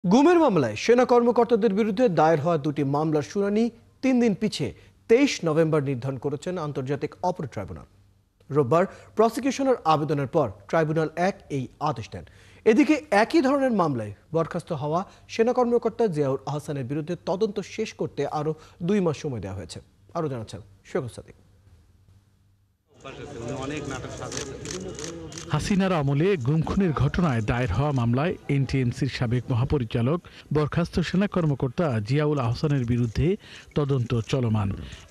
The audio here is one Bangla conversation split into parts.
গুমের মামলায় সেনা কর্মকর্তাদের বিরুদ্ধে দায়ের হওয়া দুটি মামলার শুনানি ৩ দিন পিছিয়ে ২৩ নভেম্বর নির্ধারণ করেছেন আন্তর্জাতিক অপরাধ ট্রাইব্যুনাল। রোববার প্রসিকিউশনের আবেদনের পর ট্রাইব্যুনাল ১ এই আদেশ দেন। এদিকে একই ধরনের মামলায় বরখাস্ত হওয়া সেনা কর্মকর্তা জিয়াউল আহসানের বিরুদ্ধে তদন্ত শেষ করতে আরও ২ মাস সময় দেওয়া হয়েছে। আরও জানাচ্ছেন সৈয়দ সাদিক। হাসিনার আমলে গুম খুনের ঘটনায় দায়ের হওয়া মামলায় এনটিএমসির সাবেক মহাপরিচালক বরখাস্ত সেনা কর্মকর্তা জিয়াউল আহসানের বিরুদ্ধে তদন্ত চলমান।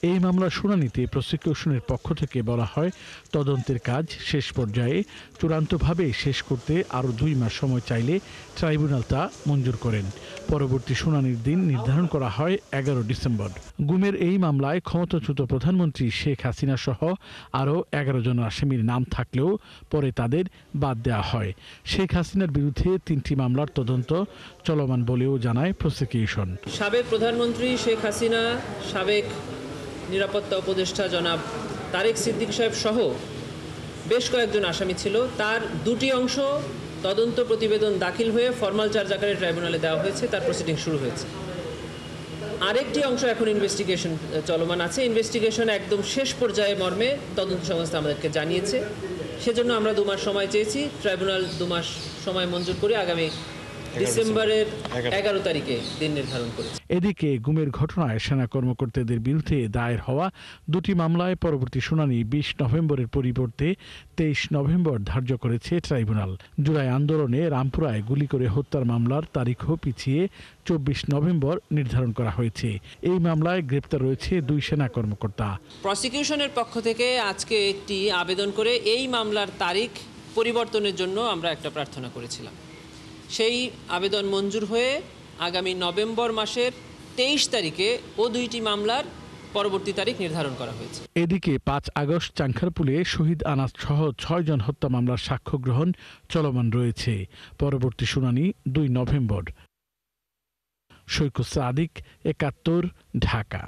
এই মামলার শুনানিতে প্রসিকিউশনের পক্ষ থেকে বলা হয়, তদন্তের কাজ শেষ পর্যায়ে, চূড়ান্তভাবে শেষ করতে আরও ২ মাস সময় চাইলে ট্রাইব্যুনাল তা মঞ্জুর করেন। পরবর্তী শুনানির দিন নির্ধারণ করা হয় ১১ ডিসেম্বর। গুমের এই মামলায় ক্ষমতাচ্যুত প্রধানমন্ত্রী শেখ হাসিনা সহ আরও ১১ জন আসামির নাম থাকলেও পরে তাদের বাদ দেওয়া হয়। শেখ হাসিনার বিরুদ্ধে ৩টি মামলার তদন্ত চলমান বলেও জানায় প্রসিকিউশন। সাবেক প্রধানমন্ত্রী শেখ হাসিনা, সাবেক নিরাপত্তা উপদেষ্টা জনাব তারেক সিদ্দিক সাহেব সহ বেশ কয়েকজন আসামি ছিল। তার ২টি অংশ তদন্ত প্রতিবেদন দাখিল হয়ে ফরমাল চার্জ আকারে ট্রাইব্যুনালে দেওয়া হয়েছে, তার প্রসিডিং শুরু হয়েছে। আরেকটি অংশ এখন ইনভেস্টিগেশন চলমান আছে। ইনভেস্টিগেশন একদম শেষ পর্যায়ে মর্মে তদন্ত সংস্থা আমাদেরকে জানিয়েছে। সেজন্য আমরা ২ মাস সময় চেয়েছি। ট্রাইব্যুনাল ২ মাস সময় মঞ্জুর করে আগামী ডিসেম্বরের ১১ তারিখে দিন নির্ধারণ করেছে। এদিকে গুমের ঘটনায় সেনা কর্মকর্তাদের বিরুদ্ধে দায়ের হওয়া দুটি মামলায় পরবর্তী শুনানি ২০ নভেম্বরের পরিবর্তে ২৩ নভেম্বর ধার্য করেছে ট্রাইব্যুনাল। জুলাই আন্দোলনে রামপুরায় গুলি করে হত্যার মামলার তারিখও পিছিয়ে ২৪ নভেম্বর নির্ধারণ করা হয়েছে। এই মামলায় গ্রেপ্তার রয়েছে ২ সেনা কর্মকর্তা। প্রসিকিউশনের পক্ষ থেকে আজকে একটি আবেদন করে এই মামলার তারিখ পরিবর্তনের জন্য আমরা একটা প্রার্থনা করেছিলাম। সেই আবেদন মঞ্জুর হয়ে আগামী নভেম্বর মাসের ২৩ তারিখে ও ২টি মামলার পরবর্তী তারিখ নির্ধারণ করা হয়েছে। এদিকে ৫ আগস্ট চাংখারপুলে শহীদ আনাস সহ ৬ জন হত্যা মামলার সাক্ষ্য গ্রহণ চলমান রয়েছে। পরবর্তী শুনানি ২ নভেম্বর। সৈয়দ সাদিক, ৭১, ঢাকা।